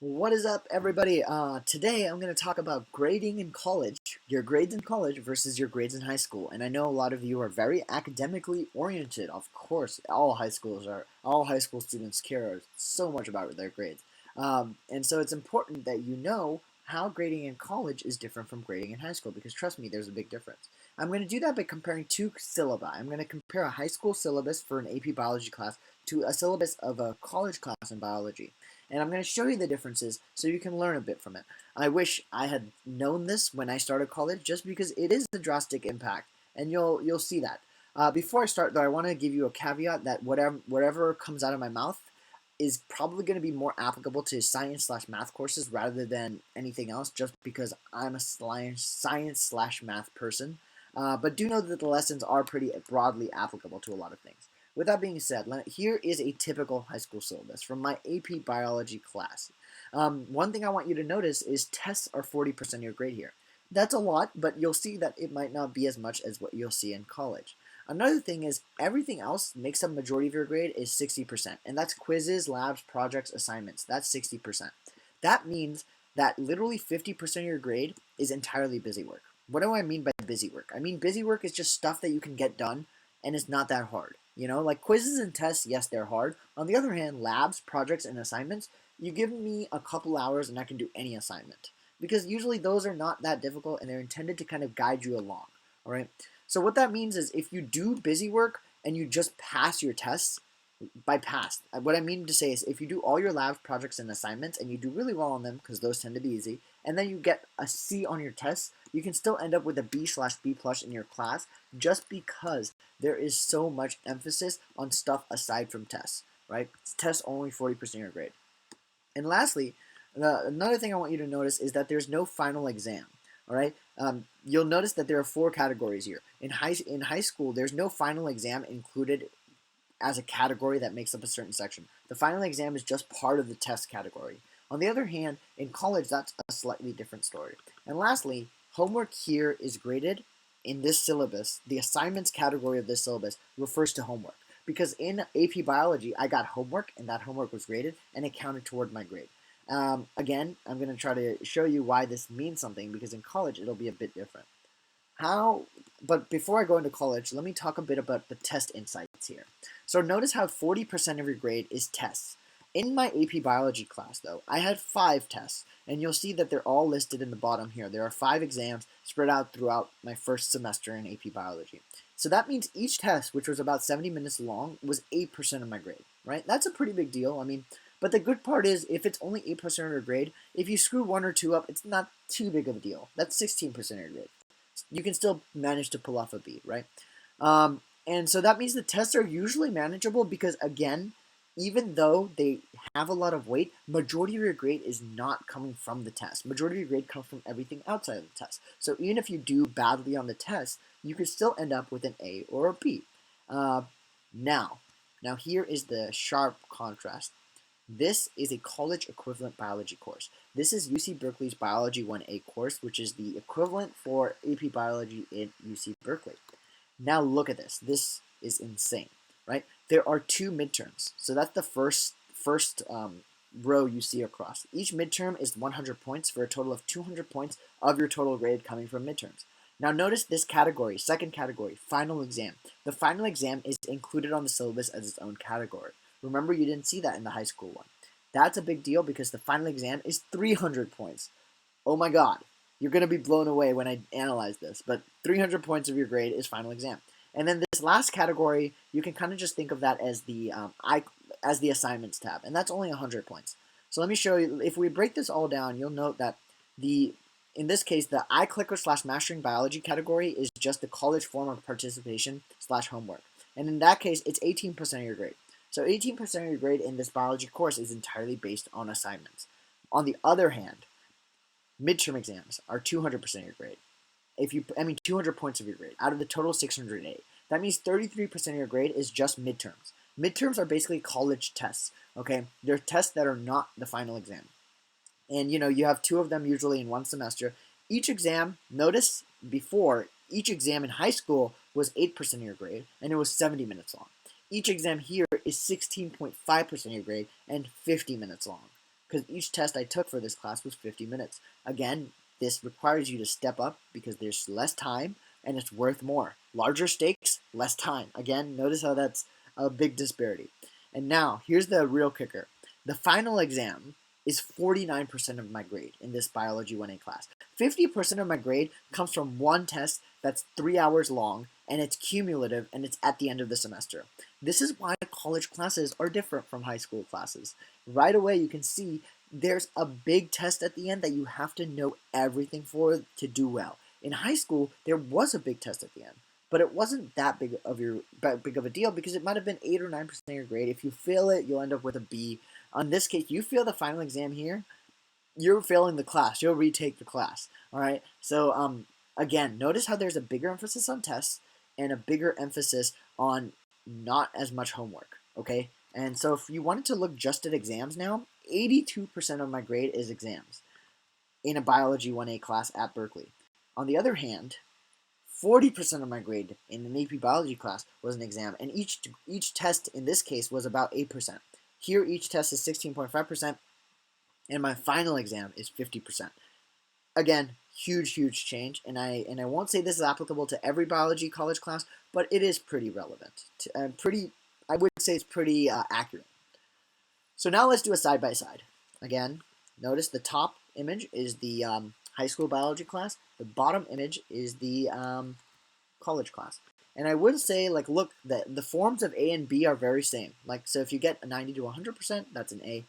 What is up, everybody? Today I'm going to talk about grading in college, your grades in college versus your grades in high school. And I know a lot of you are very academically oriented. Of course, all high school students care so much about their grades. And so it's important that you know how grading in college is different from grading in high school, because trust me, there's a big difference. I'm going to do that by comparing two syllabi. I'm going to compare a high school syllabus for an AP biology class to a syllabus of a college class in biology, and I'm going to show you the differences so you can learn a bit from it. I wish I had known this when I started college, just because it is a drastic impact, and you'll see that. Before I start, though, I want to give you a caveat that whatever comes out of my mouth is probably going to be more applicable to science/math courses rather than anything else, just because I'm a science/math person. But do know that the lessons are pretty broadly applicable to a lot of things. With that being said, here is a typical high school syllabus from my AP biology class. One thing I want you to notice is tests are 40% of your grade here. That's a lot, but you'll see that it might not be as much as what you'll see in college. Another thing is everything else makes up majority of your grade is 60%, and that's quizzes, labs, projects, assignments. That's 60%. That means that literally 50% of your grade is entirely busy work. What do I mean by busy work? I mean busy work is just stuff that you can get done and it's not that hard. Like quizzes and tests, yes, they're hard. On the other hand, labs, projects, and assignments, you give me a couple hours and I can do any assignment. Because usually those are not that difficult and they're intended to kind of guide you along. All right. So what that means is if you do busy work and you just pass your tests, by pass, what I mean to say is if you do all your labs, projects, and assignments and you do really well on them, because those tend to be easy, and then you get a C on your tests, you can still end up with a B/B plus in your class, just because there is so much emphasis on stuff aside from tests, right? Tests only 40% of your grade. And lastly, another thing I want you to notice is that there's no final exam. All right. You'll notice that there are four categories here. In high school, there's no final exam included as a category that makes up a certain section. The final exam is just part of the test category. On the other hand, in college, that's a slightly different story. And lastly, homework here is graded in this syllabus. The assignments category of this syllabus refers to homework, because in AP biology, I got homework, and that homework was graded, and it counted toward my grade. Again, I'm going to try to show you why this means something, because in college, it'll be a bit different. But before I go into college, let me talk a bit about the test insights here. So notice how 40% of your grade is tests. In my AP biology class, though, I had 5 tests, and you'll see that they're all listed in the bottom here. There are 5 exams spread out throughout my first semester in AP biology. So that means each test, which was about 70 minutes long, was 8% of my grade, right? That's a pretty big deal. But the good part is, if it's only 8% of your grade, if you screw 1 or 2 up, it's not too big of a deal. That's 16% of your grade. You can still manage to pull off a B, right? And so that means the tests are usually manageable, because, again, even though they have a lot of weight, majority of your grade is not coming from the test. Majority of your grade comes from everything outside of the test. So even if you do badly on the test, you could still end up with an A or a B. Now here is the sharp contrast. This is a college equivalent biology course. This is UC Berkeley's Biology 1A course, which is the equivalent for AP Biology in UC Berkeley. Now look at this. This is insane, right? There are 2 midterms. So that's the first row you see across. Each midterm is 100 points for a total of 200 points of your total grade coming from midterms. Now notice this category, second category, final exam. The final exam is included on the syllabus as its own category. Remember, you didn't see that in the high school one. That's a big deal, because the final exam is 300 points. Oh my god, you're going to be blown away when I analyze this, but 300 points of your grade is final exam. And then this last category, you can kind of just think of that as the assignments tab, and that's only 100 points. So let me show you. If we break this all down, you'll note that in this case, the iClicker/Mastering Biology category is just the college form of participation / homework. And in that case, it's 18% of your grade. So 18% of your grade in this biology course is entirely based on assignments. On the other hand, midterm exams are 200% of your grade. 200 points of your grade out of the total 608. That means 33% of your grade is just midterms. Midterms are basically college tests, okay? They're tests that are not the final exam. And you have 2 of them usually in one semester. Each exam, notice before, each exam in high school was 8% of your grade, and it was 70 minutes long. Each exam here is 16.5% of your grade and 50 minutes long. because each test I took for this class was 50 minutes. Again, this requires you to step up because there's less time and it's worth more. Larger stakes, less time. Again, notice how that's a big disparity. And now, here's the real kicker. The final exam is 49% of my grade in this Biology 1A class. 50% of my grade comes from one test that's 3 hours long, and it's cumulative, and it's at the end of the semester. This is why college classes are different from high school classes. Right away, you can see there's a big test at the end that you have to know everything for to do well. In high school, there was a big test at the end, but it wasn't that big of a deal because it might have been 8 or 9% of your grade. If you fail it, you'll end up with a B. On this case, you fail the final exam here, you're failing the class. You'll retake the class. All right. So again, notice how there's a bigger emphasis on tests and a bigger emphasis on not as much homework. Okay. And so if you wanted to look just at exams now, 82% of my grade is exams in a Biology 1A class at Berkeley. On the other hand, 40% of my grade in an AP Biology class was an exam, and each test in this case was about 8%. Here, each test is 16.5%, and my final exam is 50%. Again, huge change, and I won't say this is applicable to every biology college class, but it is pretty relevant. I would say it's pretty accurate. So now let's do a side by side. Again, notice the top image is the high school biology class. The bottom image is the college class. And I would say, like, look, the forms of A and B are very same. Like, so if you get a 90 to 100%, that's an A.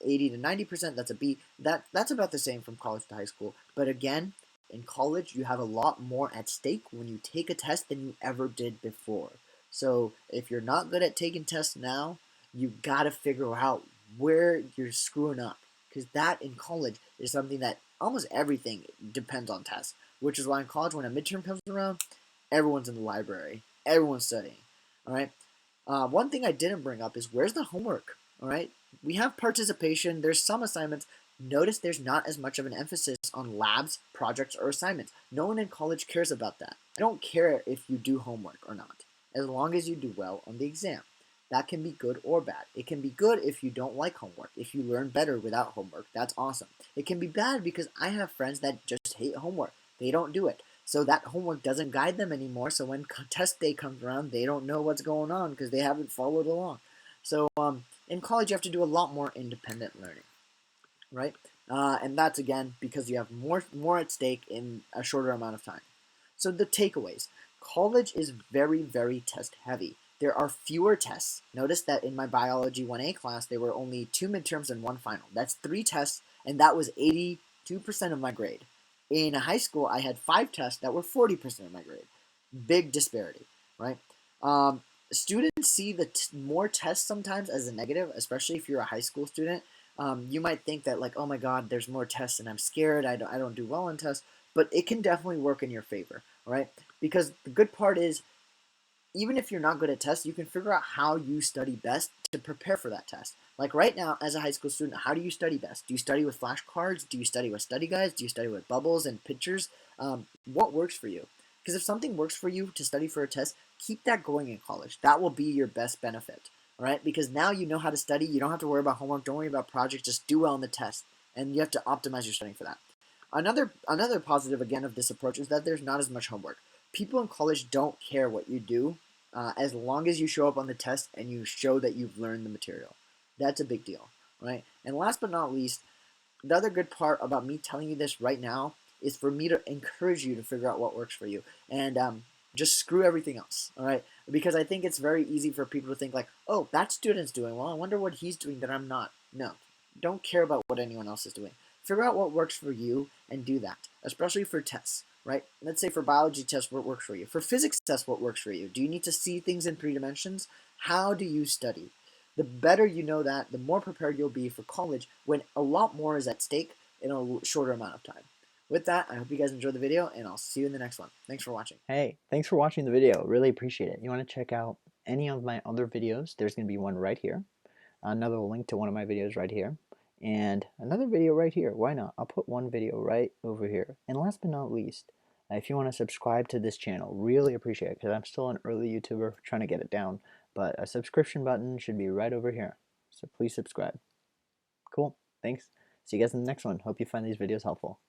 80 to 90%, that's a B. That's about the same from college to high school. But again, in college, you have a lot more at stake when you take a test than you ever did before. So if you're not good at taking tests now, you gotta figure out where you're screwing up. Because that in college is something that almost everything depends on tests. Which is why in college, when a midterm comes around, everyone's in the library. Everyone's studying. All right. One thing I didn't bring up is where's the homework? All right. We have participation. There's some assignments. Notice there's not as much of an emphasis on labs, projects, or assignments. No one in college cares about that. I don't care if you do homework or not, as long as you do well on the exam. That can be good or bad. It can be good if you don't like homework. If you learn better without homework, that's awesome. It can be bad because I have friends that just hate homework. They don't do it. So that homework doesn't guide them anymore. So when test day comes around, they don't know what's going on because they haven't followed along. So in college, you have to do a lot more independent learning, right? And that's again because you have more at stake in a shorter amount of time. So the takeaways: college is very test heavy. There are fewer tests. Notice that in my Biology 1A class, there were only 2 midterms and 1 final. That's 3 tests, and that was 82% of my grade. In high school, I had 5 tests that were 40% of my grade. Big disparity, right? Students see the more tests sometimes as a negative, especially if you're a high school student. You might think that, like, oh my god, there's more tests and I'm scared, I don't do well on tests, but it can definitely work in your favor, right? Because the good part is, even if you're not good at tests, you can figure out how you study best to prepare for that test. Like right now, as a high school student, how do you study best? Do you study with flashcards? Do you study with study guides? Do you study with bubbles and pictures? What works for you? Because if something works for you to study for a test, keep that going in college. That will be your best benefit, all right? Because now you know how to study. You don't have to worry about homework. Don't worry about projects. Just do well in the test, and you have to optimize your studying for that. Another positive again of this approach is that there's not as much homework. People in college don't care what you do as long as you show up on the test and you show that you've learned the material. That's a big deal, right? And last but not least, the other good part about me telling you this right now is for me to encourage you to figure out what works for you and just screw everything else, all right? Because I think it's very easy for people to think like, oh, that student's doing well. I wonder what he's doing that I'm not. No, don't care about what anyone else is doing. Figure out what works for you and do that, especially for tests, right? Let's say for biology tests, what works for you. For physics tests, what works for you. Do you need to see things in 3 dimensions? How do you study? The better you know that, the more prepared you'll be for college when a lot more is at stake in a shorter amount of time. With that, I hope you guys enjoyed the video, and I'll see you in the next one. Thanks for watching. Hey, thanks for watching the video. Really appreciate it. You want to check out any of my other videos, there's going to be one right here. Another link to one of my videos right here. And another video right here. Why not? I'll put one video right over here. And last but not least, if you want to subscribe to this channel, really appreciate it because I'm still an early YouTuber trying to get it down. But a subscription button should be right over here. So please subscribe. Cool. Thanks. See you guys in the next one. Hope you find these videos helpful.